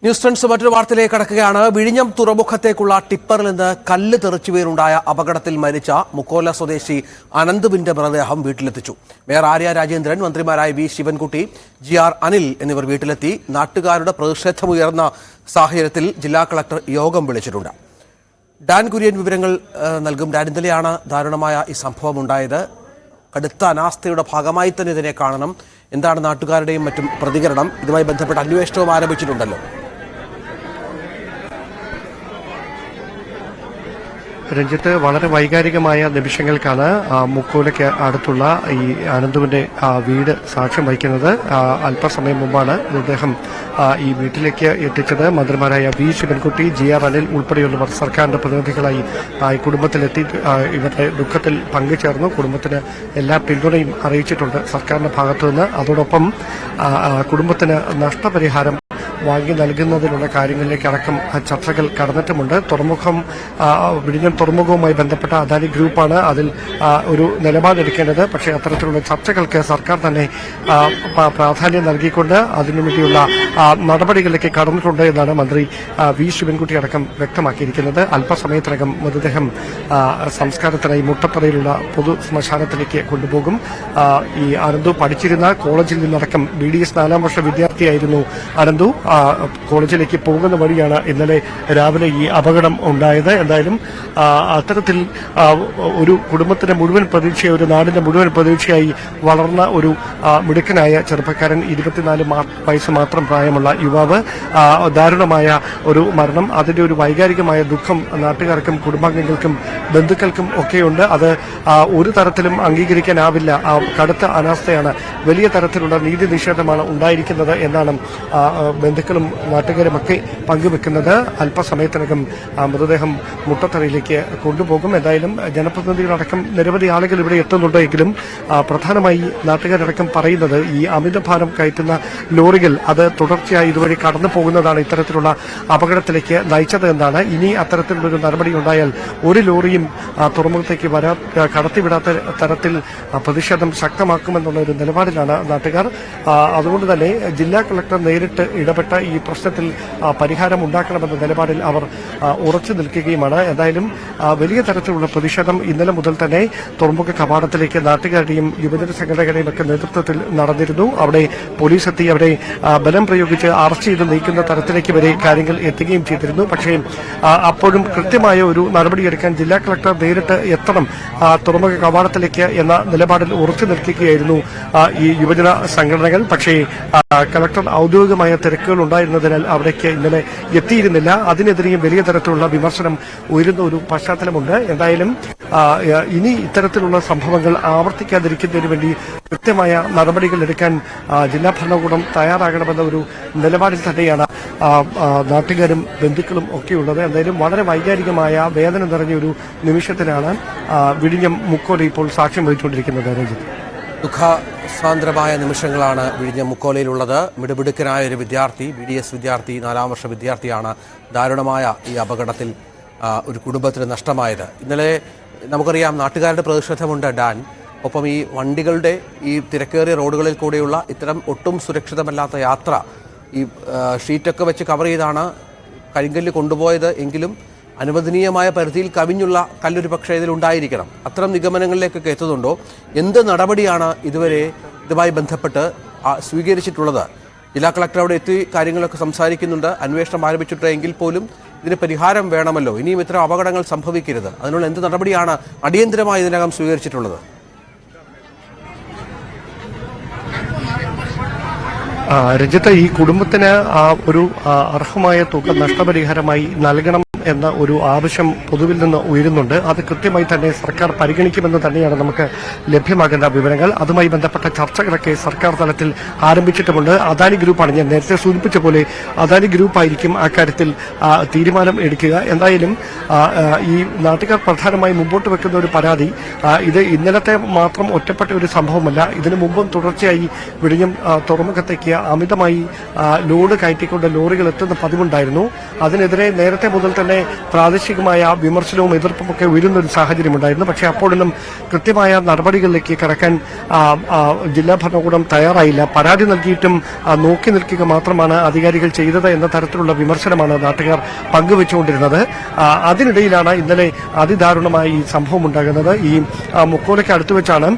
News trends മറ്റൊരു വാർത്തയിലേക്ക് കടക്കുകയാണ്. വിഴിഞ്ഞം തുറമുഖത്തേക്കുള്ള ടിപ്പറിൽ നിന്ന് കല്ല് തെറിച്ചു വീണുണ്ടായ അപകടത്തിൽ മരിച്ച മുക്കോല സ്വദേശി അനന്തുവിന്റെ മൃതദേഹം വീട്ടിലെത്തിച്ചു. മേയർ ആര്യ രാജേന്ദ്രൻ, മന്ത്രിമാരായ വി ശിവൻകുട്ടി, GR അനിൽ എന്നിവർ വീട്ടിലെത്തി. നാട്ടുകാരുടെ പ്രതിഷേധമുയർന്ന സാഹചര്യത്തിൽ ജില്ലാ കളക്ടർ യോഗം വിളിച്ചിട്ടുണ്ട്. ഡാൻ കുര്യൻ വിവരങ്ങൾ നൽകും. ഡാൻ, ഇന്നലെയാണ് ദാരുണമായ ഈ സംഭവം ഉണ്ടായത്. കടുത്ത അനാസ്ഥയുടെ ഭാഗമായി തന്നെ ഇതിനെ കാണണം. എന്താണ് നാട്ടുകാരുടെയും മറ്റും പ്രതികരണം? ഇതുമായി ബന്ധപ്പെട്ട അന്വേഷണവും ആരംഭിച്ചിട്ടുണ്ടല്ലോ. രഞ്ജിത്ത്, വളരെ വൈകാരികമായ നിമിഷങ്ങൾക്കാണ് മുക്കോലയ്ക്ക് അടുത്തുള്ള ഈ അനന്തുവിന്റെ വീട് സാക്ഷ്യം വഹിക്കുന്നത്. അല്പസമയം മുമ്പാണ് മൃതദേഹം ഈ വീട്ടിലേക്ക് എത്തിച്ചത്. മന്ത്രിമാരായ വി ശിവൻകുട്ടി, GR അനിൽ ഉൾപ്പെടെയുള്ളവർ സർക്കാരിന്റെ പ്രതിനിധികളായി കുടുംബത്തിലെത്തി ഇവരുടെ ദുഃഖത്തിൽ പങ്കുചേർന്നു. കുടുംബത്തിന് എല്ലാ പിന്തുണയും അറിയിച്ചിട്ടുണ്ട് സർക്കാരിന്റെ ഭാഗത്തുനിന്ന്. അതോടൊപ്പം കുടുംബത്തിന് നഷ്ടപരിഹാരം വാങ്ങി നൽകുന്നതിനുള്ള കാര്യങ്ങളിലേക്കടക്കം ചർച്ചകൾ കടന്നിട്ടുമുണ്ട്. വിഴിഞ്ഞം തുറമുഖവുമായി ബന്ധപ്പെട്ട അദാനി ഗ്രൂപ്പാണ് അതിൽ ഒരു നിലപാടെടുക്കേണ്ടത്. പക്ഷേ അത്തരത്തിലുള്ള ചർച്ചകൾക്ക് സർക്കാർ തന്നെ പ്രാധാന്യം നൽകിക്കൊണ്ട് അതിനുവേണ്ടിയുള്ള നടപടികളിലേക്ക് കടന്നിട്ടുണ്ട് എന്നാണ് മന്ത്രി വി ശിവൻകുട്ടി അടക്കം വ്യക്തമാക്കിയിരിക്കുന്നത്. അല്പസമയത്തിനകം മൃതദേഹം സംസ്കാരത്തിനായി മുട്ടത്തറയിലുള്ള പൊതു ശ്മശാനത്തിലേക്ക് കൊണ്ടുപോകും. ഈ അനന്തു പഠിച്ചിരുന്ന കോളേജിൽ നിന്നടക്കം BDS 4ാം വർഷ വിദ്യാർത്ഥിയായിരുന്നു അനന്തു. കോളേജിലേക്ക് പോകുന്ന വഴിയാണ് ഇന്നലെ രാവിലെ ഈ അപകടം ഉണ്ടായത്. എന്തായാലും അത്തരത്തിൽ ഒരു കുടുംബത്തിന്റെ മുഴുവൻ പ്രതീക്ഷയായി, ഒരു നാടിന്റെ മുഴുവൻ പ്രതീക്ഷയായി വളർന്ന ഒരു മിടുക്കനായ ചെറുപ്പക്കാരൻ, 24 വയസ്സ് മാത്രം പ്രായമുള്ള യുവാവ്, ദാരുണമായ ഒരു മരണം. അതിന്റെ ഒരു വൈകാരികമായ ദുഃഖം നാട്ടുകാർക്കും കുടുംബാംഗങ്ങൾക്കും ബന്ധുക്കൾക്കും ഒക്കെയുണ്ട്. അത് ഒരു തരത്തിലും അംഗീകരിക്കാനാവില്ല. കടുത്ത അനാസ്ഥയാണ്, വലിയ തരത്തിലുള്ള നീതി നിഷേധമാണ് ഉണ്ടായിരിക്കുന്നത് എന്നാണ് ബന്ധുക്കളും നാട്ടുകാരുമൊക്കെ പങ്കുവെക്കുന്നത്. അല്പസമയത്തിനകം മൃതദേഹം മുട്ടത്തറയിലേക്ക് കൊണ്ടുപോകും. എന്തായാലും ജനപ്രതിനിധികളടക്കം നിരവധി ആളുകൾ ഇവിടെ എത്തുന്നുണ്ടെങ്കിലും പ്രധാനമായി നാട്ടുകാരടക്കം പറയുന്നത് ഈ അമിതഭാരം കയറ്റുന്ന ലോറികൾ അത് തുടർച്ചയായി ഇതുവഴി കടന്നു പോകുന്നതാണ് ഇത്തരത്തിലുള്ള അപകടത്തിലേക്ക് നയിച്ചത് എന്നാണ്. ഇനി അത്തരത്തിലുള്ളൊരു നടപടി ഉണ്ടായാൽ ഒരു ലോറിയും തുറമുഖത്തേക്ക് കടത്തിവിടാത്ത തരത്തിൽ പ്രതിഷേധം ശക്തമാക്കുമെന്നുള്ള ഒരു നിലപാടിലാണ് നാട്ടുകാർ. അതുകൊണ്ട് തന്നെ ജില്ലാ കളക്ടർ നേരിട്ട് ഇടപെട്ട ഈ പ്രശ്നത്തിൽ പരിഹാരം ഉണ്ടാക്കണമെന്ന നിലപാടിൽ അവർ ഉറച്ചു നിൽക്കുകയുമാണ്. എന്തായാലും വലിയ തരത്തിലുള്ള പ്രതിഷേധം ഇന്നലെ മുതൽ തന്നെ തുറമുഖ കവാടത്തിലേക്ക് നാട്ടുകാരുടെയും യുവജന സംഘടനകളുടെയും ഒക്കെ നേതൃത്വത്തിൽ നടന്നിരുന്നു. അവിടെ പോലീസ് എത്തി അവരെ ബലം പ്രയോഗിച്ച് അറസ്റ്റ് ചെയ്ത് നീക്കുന്ന തരത്തിലേക്ക് വരെ കാര്യങ്ങൾ എത്തുകയും ചെയ്തിരുന്നു. പക്ഷേ അപ്പോഴും കൃത്യമായ ഒരു നടപടിയെടുക്കാൻ ജില്ലാ കളക്ടർ നേരിട്ട് എത്തണം തുറമുഖ കവാടത്തിലേക്ക് എന്ന നിലപാടിൽ ഉറച്ചു നിൽക്കുകയായിരുന്നു ഈ യുവജന സംഘടനകൾ. പക്ഷേ കളക്ടർ ഔദ്യോഗികമായ തിരക്കുകൾ ഉണ്ടായിരുന്നതിനാൽ അവിടേക്ക് ഇന്നലെ എത്തിയിരുന്നില്ല. അതിനെതിരെയും വലിയ തരത്തിലുള്ള വിമർശനം ഉയരുന്ന ഒരു പശ്ചാത്തലമുണ്ട്. എന്തായാലും ഇനി ഇത്തരത്തിലുള്ള സംഭവങ്ങൾ ആവർത്തിക്കാതിരിക്കുന്നതിന് വേണ്ടി കൃത്യമായ നടപടികൾ എടുക്കാൻ ജില്ലാ ഭരണകൂടം തയ്യാറാകണമെന്ന ഒരു നിലപാടിൽ തന്നെയാണ് നാട്ടുകാരും ബന്ധുക്കളും ഒക്കെയുള്ളത്. എന്തായാലും വളരെ വൈകാരികമായ വേദന നിറഞ്ഞ ഒരു നിമിഷത്തിലാണ് വിഴിഞ്ഞം മുക്കോല ഇപ്പോൾ സാക്ഷ്യം വഹിച്ചുകൊണ്ടിരിക്കുന്നത്. രഞ്ജിത്ത്, ദുഃഖസാന്ദ്രമായ നിമിഷങ്ങളാണ് വിഴിഞ്ഞം മുക്കോലയിലുള്ളത്. മിടുമിടുക്കനായ ഒരു വിദ്യാർത്ഥി, BDS വിദ്യാർത്ഥി, 4ാം വർഷ വിദ്യാർത്ഥിയാണ് ദാരുണമായ ഈ അപകടത്തിൽ ഒരു കുടുംബത്തിന് നഷ്ടമായത്. ഇന്നലെ നമുക്കറിയാം നാട്ടുകാരുടെ പ്രതിഷേധമുണ്ട് ഡാൻ. ഒപ്പം ഈ വണ്ടികളുടെ ഈ തിരക്കേറിയ റോഡുകളിൽ കൂടെയുള്ള ഇത്തരം ഒട്ടും സുരക്ഷിതമല്ലാത്ത യാത്ര ഈ ഷീറ്റൊക്കെ വെച്ച് കവർ ചെയ്താണ് കരിങ്കല്ല് കൊണ്ടുപോയത് എങ്കിലും അനുവദനീയമായ പരിധിയിൽ കവിഞ്ഞുള്ള കല്ലൊരു പക്ഷേ ഇതിലുണ്ടായിരിക്കണം. അത്തരം നിഗമനങ്ങളിലേക്കൊക്കെ എത്തുന്നുണ്ടോ? എന്ത് നടപടിയാണ് ഇതുമായി ബന്ധപ്പെട്ട് സ്വീകരിച്ചിട്ടുള്ളത്? ജില്ലാ കളക്ടർ അവിടെ എത്തി കാര്യങ്ങളൊക്കെ സംസാരിക്കുന്നുണ്ട്. അന്വേഷണം ആരംഭിച്ചിട്ടെങ്കിൽ പോലും ഇതിന് പരിഹാരം വേണമല്ലോ. ഇനിയും ഇത്തരം അപകടങ്ങൾ സംഭവിക്കരുത്. അതിനുള്ള എന്ത് നടപടിയാണ് അടിയന്തരമായി ഇതിനകം സ്വീകരിച്ചിട്ടുള്ളത്? രഞ്ജിത്ത്, ഈ കുടുംബത്തിന് ഒരു അർഹമായ തുക നഷ്ടപരിഹാരമായി നൽകണം എന്ന ഒരു ആവശ്യം പൊതുവിൽ നിന്ന് ഉയരുന്നുണ്ട്. അത് കൃത്യമായി തന്നെ സർക്കാർ പരിഗണിക്കുമെന്ന് തന്നെയാണ് നമുക്ക് ലഭ്യമാകുന്ന വിവരങ്ങൾ. അതുമായി ബന്ധപ്പെട്ട ചർച്ചകളൊക്കെ സർക്കാർ തലത്തിൽ ആരംഭിച്ചിട്ടുമുണ്ട്. അദാനി ഗ്രൂപ്പാണ്, ഞാൻ നേരത്തെ സൂചിപ്പിച്ച പോലെ അദാനി ഗ്രൂപ്പായിരിക്കും അക്കാര്യത്തിൽ തീരുമാനം എടുക്കുക. എന്തായാലും ഈ നാട്ടുകാർ പ്രധാനമായി മുമ്പോട്ട് വെക്കുന്ന ഒരു പരാതി, ഇത് ഇന്നലത്തെ മാത്രം ഒറ്റപ്പെട്ട ഒരു സംഭവമല്ല. ഇതിനു മുമ്പും തുടർച്ചയായി വിഴിഞ്ഞം തുറമുഖത്തേക്ക് അമിതമായി ലോഡ് കയറ്റിക്കൊണ്ട് ലോറികൾ എത്തുന്ന പതിവുണ്ടായിരുന്നു. അതിനെതിരെ നേരത്തെ മുതൽ തന്നെ തന്നെ പ്രാദേശികമായ വിമർശനവും എതിർപ്പും ഒക്കെ ഉയരുന്ന ഒരു സാഹചര്യമുണ്ടായിരുന്നു. പക്ഷേ അപ്പോഴൊന്നും കൃത്യമായ നടപടികളിലേക്ക് കടക്കാൻ ജില്ലാ ഭരണകൂടം തയ്യാറായില്ല. പരാതി നൽകിയിട്ടും നോക്കി നിൽക്കുക മാത്രമാണ് അധികാരികൾ ചെയ്തത് എന്ന തരത്തിലുള്ള വിമർശനമാണ് നാട്ടുകാർ പങ്കുവെച്ചുകൊണ്ടിരുന്നത്. അതിനിടയിലാണ് ഇന്നലെ അതിദാരുണമായ ഈ സംഭവം ഉണ്ടാകുന്നത്. ഈ മുക്കോലയ്ക്ക് അടുത്ത് വെച്ചാണ്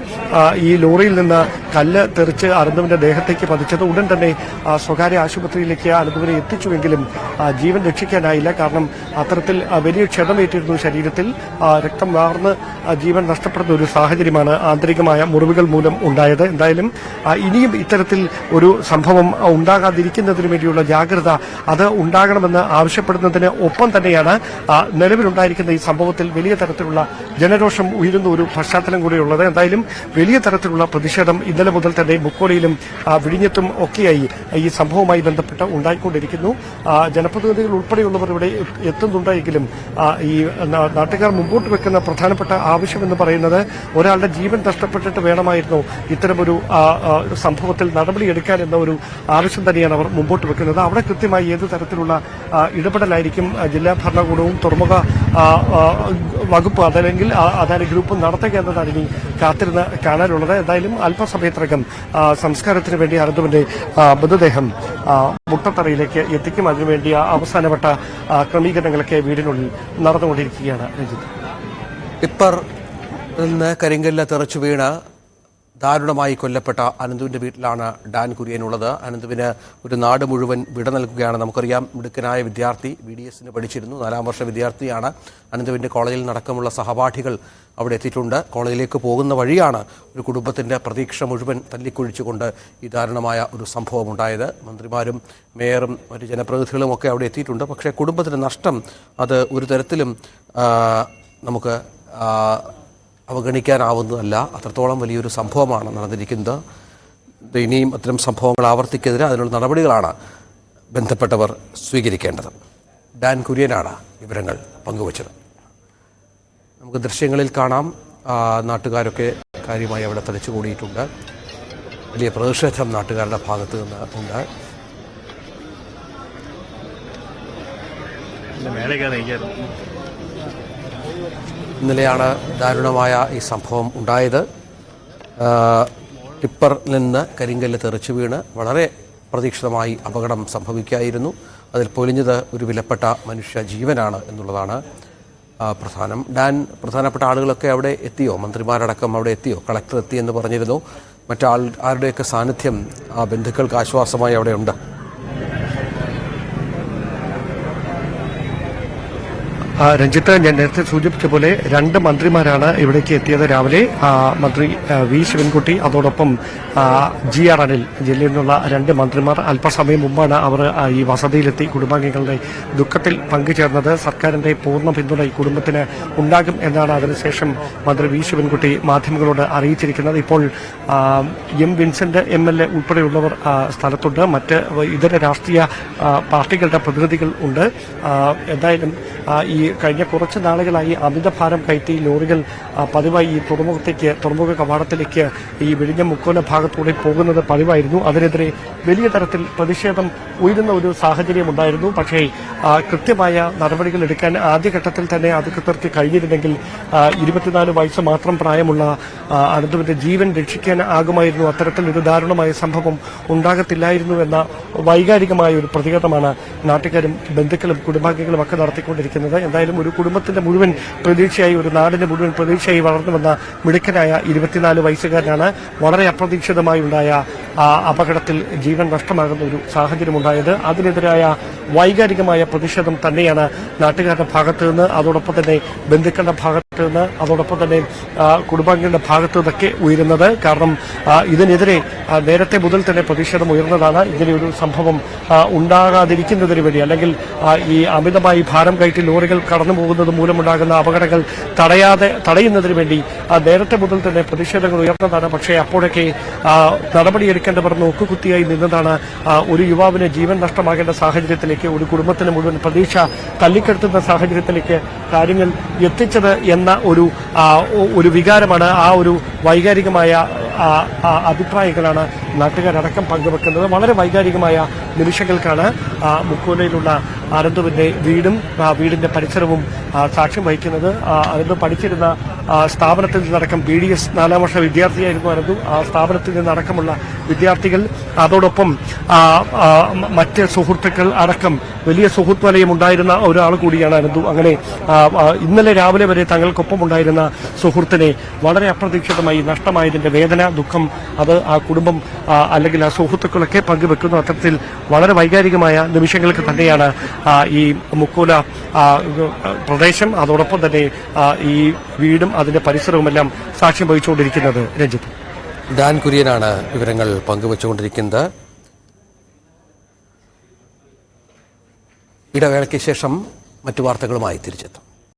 ഈ ലോറിയിൽ നിന്ന് കല്ല് തെറിച്ച് അനന്തുവിന്റെ ദേഹത്തേക്ക് പതിച്ചത്. ഉടൻ തന്നെ സ്വകാര്യ ആശുപത്രിയിലേക്ക് അനന്തുവിനെ എത്തിച്ചുവെങ്കിലും ജീവൻ രക്ഷിക്കാനായില്ല. കാരണം അത്തരത്തിൽ വലിയ ക്ഷതമേറ്റിരുന്നു ശരീരത്തിൽ. രക്തം വാർന്ന് ജീവൻ നഷ്ടപ്പെടുന്ന ഒരു സാഹചര്യമാണ് ആന്തരികമായ മുറിവുകൾ മൂലം ഉണ്ടായത്. എന്തായാലും ഇനിയും ഇത്തരത്തിൽ ഒരു സംഭവം ഉണ്ടാകാതിരിക്കുന്നതിന് വേണ്ടിയുള്ള ജാഗ്രത അത് ഉണ്ടാകണമെന്ന് ആവശ്യപ്പെടുന്നതിന് ഒപ്പം തന്നെയാണ് നിലവിലുണ്ടായിരിക്കുന്ന ഈ സംഭവത്തിൽ വലിയ തരത്തിലുള്ള ജനരോഷം ഉയരുന്ന ഒരു പശ്ചാത്തലം കൂടിയുള്ളത്. എന്തായാലും വലിയ തരത്തിലുള്ള പ്രതിഷേധം ഇന്നലെ മുതൽ തന്നെ മുക്കോലയിലും വിഴിഞ്ഞത്തും ഒക്കെയായി ഈ സംഭവവുമായി ബന്ധപ്പെട്ട് ഉണ്ടായിക്കൊണ്ടിരിക്കുന്നു. ജനപ്രതിനിധികൾ ഉൾപ്പെടെയുള്ളവർ ഇവിടെ എത്തുന്നുണ്ടെങ്കിലും ഈ നാട്ടുകാർ മുമ്പോട്ട് വെക്കുന്ന പ്രധാനപ്പെട്ട ആവശ്യമെന്ന് പറയുന്നത് ഒരാളുടെ ജീവൻ നഷ്ടപ്പെട്ടിട്ട് വേണമായിരുന്നു ഇത്തരമൊരു സംഭവത്തിൽ നടപടിയെടുക്കാൻ എന്ന ഒരു ആവശ്യം തന്നെയാണ് അവർ മുമ്പോട്ട് വെക്കുന്നത്. അവിടെ കൃത്യമായി ഏത് തരത്തിലുള്ള ഇടപെടലായിരിക്കും ജില്ലാ ഭരണകൂടവും തുറമുഖ വകുപ്പ് അതല്ലെങ്കിൽ അദാനി ഗ്രൂപ്പ് നടത്തുക എന്നതാണ് ഇനി കാത്തിരുന്ന് കാണാനുള്ളത്. എന്തായാലും അല്പസമയത്തിനകം സംസ്കാരത്തിന് വേണ്ടി അനന്തുവിന്റെ മൃതദേഹം മുട്ടത്തറയിലേക്ക് എത്തിക്കും. അതിനുവേണ്ടി അവസാനവട്ട ക്രമീകരണങ്ങളൊക്കെ വീടിനുള്ളിൽ നടന്നുകൊണ്ടിരിക്കുകയാണ്. രഞ്ജിത്ത്, ടിപ്പർ നിന്ന് കരിങ്കല്ല് തെറിച്ചു വീണ് ദാരുണമായി കൊല്ലപ്പെട്ട അനന്തുവിന്റെ വീട്ടിലാണ് ഡാൻ കുര്യനുള്ളത്. അനന്തുവിന് ഒരു നാട് മുഴുവൻ വിട നൽകുകയാണ്. നമുക്കറിയാം, മിടുക്കനായ വിദ്യാർത്ഥി, BDSന് പഠിച്ചിരുന്നു, 4ാം വർഷ വിദ്യാർത്ഥിയാണ്. അനന്തുവിന്റെ കോളേജിൽ നടക്കമുള്ള സഹപാഠികൾ അവിടെ എത്തിയിട്ടുണ്ട്. കോളേജിലേക്ക് പോകുന്ന വഴിയാണ് ഒരു കുടുംബത്തിന്റെ പ്രതീക്ഷ മുഴുവൻ തല്ലിക്കൊഴിച്ചുകൊണ്ട് ഈ ദാരുണമായ ഒരു സംഭവം ഉണ്ടായത്. മന്ത്രിമാരും മേയറും മറ്റ് ജനപ്രതിനിധികളും ഒക്കെ അവിടെ എത്തിയിട്ടുണ്ട്. പക്ഷേ കുടുംബത്തിന്റെ നഷ്ടം അത് ഒരു തരത്തിലും നമുക്ക് അവഗണിക്കാനാവുന്നതല്ല. അത്രത്തോളം വലിയൊരു സംഭവമാണ് നടന്നിരിക്കുന്നത്. ഇനിയും അത്തരം സംഭവങ്ങൾ ആവർത്തിക്കെതിരെ അതിനുള്ള നടപടികളാണ് ബന്ധപ്പെട്ടവർ സ്വീകരിക്കേണ്ടത്. ഡാൻ കുര്യനാണ് വിവരങ്ങൾ പങ്കുവച്ചത്. നമുക്ക് ദൃശ്യങ്ങളിൽ കാണാം, നാട്ടുകാരൊക്കെ കാര്യമായി അവിടെ തടിച്ചുകൂടിയിട്ടുണ്ട്. വലിയ പ്രതിഷേധം നാട്ടുകാരുടെ ഭാഗത്ത് നിന്ന് ഉണ്ട്. ഇന്നലെയാണ് ദാരുണമായ ഈ സംഭവം ഉണ്ടായത്. ടിപ്പറിൽ നിന്ന് കരിങ്കല്ല് തെറിച്ചു വീണ് വളരെ പ്രതീക്ഷിതമായി അപകടം സംഭവിക്കുകയായിരുന്നു. അതിൽ പൊലിഞ്ഞത് ഒരു വിലപ്പെട്ട മനുഷ്യ ജീവനാണ് എന്നുള്ളതാണ് പ്രധാനം. ഡാൻ, പ്രധാനപ്പെട്ട ആളുകളൊക്കെ അവിടെ എത്തിയോ? മന്ത്രിമാരടക്കം അവിടെ എത്തിയോ? കളക്ടർ എത്തിയെന്ന് പറഞ്ഞിരുന്നു. ആരുടെയൊക്കെ സാന്നിധ്യം ആ ബന്ധുക്കൾക്ക് ആശ്വാസമായി അവിടെ ഉണ്ട്? രഞ്ജിത്ത്, ഞാൻ നേരത്തെ സൂചിപ്പിച്ച പോലെ 2 മന്ത്രിമാരാണ് ഇവിടേക്ക് എത്തിയത് രാവിലെ. മന്ത്രി വി ശിവൻകുട്ടി, അതോടൊപ്പം GR അനിൽ, ജില്ലയിൽ നിന്നുള്ള 2 മന്ത്രിമാർ. അല്പസമയം മുമ്പാണ് അവർ ഈ വസതിയിലെത്തി കുടുംബാംഗങ്ങളുടെ ദുഃഖത്തിൽ പങ്കുചേർന്നത്. സർക്കാരിന്റെ പൂർണ്ണ പിന്തുണ ഈ കുടുംബത്തിന് ഉണ്ടാകും എന്നാണ് അതിനുശേഷം മന്ത്രി വി ശിവൻകുട്ടി മാധ്യമങ്ങളോട് അറിയിച്ചിരിക്കുന്നത്. ഇപ്പോൾ എം വിൻസെന്റ് MLA ഉൾപ്പെടെയുള്ളവർ സ്ഥലത്തുണ്ട്. മറ്റ് ഇതര രാഷ്ട്രീയ പാർട്ടികളുടെ പ്രതിനിധികൾ ഉണ്ട്. എന്തായാലും ഈ കഴിഞ്ഞ കുറച്ച് നാളുകളായി അമിതഭാരം കയറ്റി ലോറികൾ പതിവായി ഈ തുറമുഖ കവാടത്തിലേക്ക് ഈ വിഴിഞ്ഞം മുക്കോല ഭാഗത്തൂടെ പോകുന്നത് പതിവായിരുന്നു. അതിനെതിരെ വലിയ തരത്തിൽ പ്രതിഷേധം ഉയരുന്ന ഒരു സാഹചര്യം ഉണ്ടായിരുന്നു. പക്ഷേ കൃത്യമായ നടപടികൾ എടുക്കാൻ ആദ്യഘട്ടത്തിൽ തന്നെ അധികൃതർക്ക് കഴിഞ്ഞിരുന്നെങ്കിൽ 24 വയസ്സ് മാത്രം പ്രായമുള്ള അനന്തുവിന്റെ ജീവൻ രക്ഷിക്കാൻ ആകുമായിരുന്നു. അത്തരത്തിൽ ഒരു ദാരുണമായ സംഭവം ഉണ്ടാകത്തില്ലായിരുന്നു എന്ന വൈകാരികമായ ഒരു പ്രതികരണമാണ് നാട്ടുകാരും ബന്ധുക്കളും കുടുംബാംഗങ്ങളും ഒക്കെ നടത്തിക്കൊണ്ടിരിക്കുന്നത്. എന്തായാലും ഒരു കുടുംബത്തിന്റെ മുഴുവൻ പ്രതീക്ഷയായി, ഒരു നാടിന്റെ മുഴുവൻ പ്രതീക്ഷയായി വളർന്നു വന്ന മിടുക്കനായ 24 വയസ്സുകാരനാണ് വളരെ അപ്രതീക്ഷിതമായി ഉണ്ടായ അപകടത്തിൽ ജീവൻ നഷ്ടമാകുന്ന ഒരു സാഹചര്യമുണ്ടായത്. അതിനെതിരായ വൈകാരികമായ പ്രതിഷേധം തന്നെയാണ് നാട്ടുകാരുടെ ഭാഗത്തു നിന്ന്, അതോടൊപ്പം തന്നെ ബന്ധുക്കളുടെ ഭാഗത്തു നിന്ന്, അതോടൊപ്പം തന്നെ കുടുംബാംഗങ്ങളുടെ ഭാഗത്തു നിന്നൊക്കെ ഉയരുന്നത്. കാരണം ഇതിനെതിരെ നേരത്തെ മുതൽ തന്നെ പ്രതിഷേധം ഉയർന്നതാണ്. ഇങ്ങനെയൊരു സംഭവം ഉണ്ടാകാതിരിക്കുന്നതിന് വേണ്ടി, അല്ലെങ്കിൽ ഈ അമിതമായി ഭാരം കയറ്റി ലോറികൾ കടന്നു പോകുന്നത് മൂലമുണ്ടാകുന്ന അപകടങ്ങൾ തടയുന്നതിന് വേണ്ടി നേരത്തെ മുതൽ തന്നെ പ്രതിഷേധങ്ങൾ ഉയർന്നതാണ്. പക്ഷേ അപ്പോഴൊക്കെ നടപടിയെടുക്കേണ്ടവർ നോക്കുകുത്തിയായി നിന്നതാണ് ഒരു യുവാവിന് ജീവൻ നഷ്ടമാകേണ്ട സാഹചര്യത്തിലേക്ക്, ഒരു കുടുംബത്തിന് മുഴുവൻ പ്രതീക്ഷ തല്ലിക്കെടുത്തുന്ന സാഹചര്യത്തിലേക്ക് കാര്യങ്ങൾ എത്തിച്ചത് എന്ന ഒരു വികാരമാണ്, ആ ഒരു വൈകാരികമായ അഭിപ്രായങ്ങളാണ് നാട്ടുകാരടക്കം പങ്കുവെക്കുന്നത്. വളരെ വൈകാരികമായ നിമിഷങ്ങൾക്കാണ് മുക്കോലയിലുള്ള അനന്തുവിന്റെ വീടിന്റെ പരിസരവും സാക്ഷ്യം വഹിക്കുന്നത്. അനന്തു പഠിച്ചിരുന്ന സ്ഥാപനത്തിൽ നിന്നടക്കം BDS 4ാം വർഷ വിദ്യാർത്ഥിയായിരുന്നു അനന്തു. ആ സ്ഥാപനത്തിൽ നിന്നടക്കമുള്ള വിദ്യാർത്ഥികൾ, അതോടൊപ്പം മറ്റ് സുഹൃത്തുക്കൾ അടക്കം വലിയ സുഹൃത്ത് വലയം ഉണ്ടായിരുന്ന ഒരാൾ കൂടിയാണ് അനന്തു. അങ്ങനെ ഇന്നലെ രാവിലെ വരെ തങ്ങൾക്കൊപ്പം ഉണ്ടായിരുന്ന സുഹൃത്തിനെ വളരെ അപ്രതീക്ഷിതമായി നഷ്ടമായതിന്റെ വേദന, ദുഃഖം അത് ആ കുടുംബം അല്ലെങ്കിൽ ആ സുഹൃത്തുക്കളൊക്കെ പങ്കുവെക്കുന്നു. അത്തരത്തിൽ വളരെ വൈകാരികമായ നിമിഷങ്ങൾക്ക് തന്നെയാണ് ഈ മുക്കോല പ്രദേശം, അതോടൊപ്പം തന്നെ ഈ വീടും അതിന്റെ പരിസരവുമെല്ലാം സാക്ഷ്യം വഹിച്ചുകൊണ്ടിരിക്കുന്നത്. രഞ്ജിത്ത്, ഡാൻ കുര്യനാണ് വിവരങ്ങൾ പങ്കുവച്ചുകൊണ്ടിരിക്കുന്നത്. ഇടവേളയ്ക്ക് ശേഷം മറ്റു വാർത്തകളുമായി തിരിച്ചെത്തും.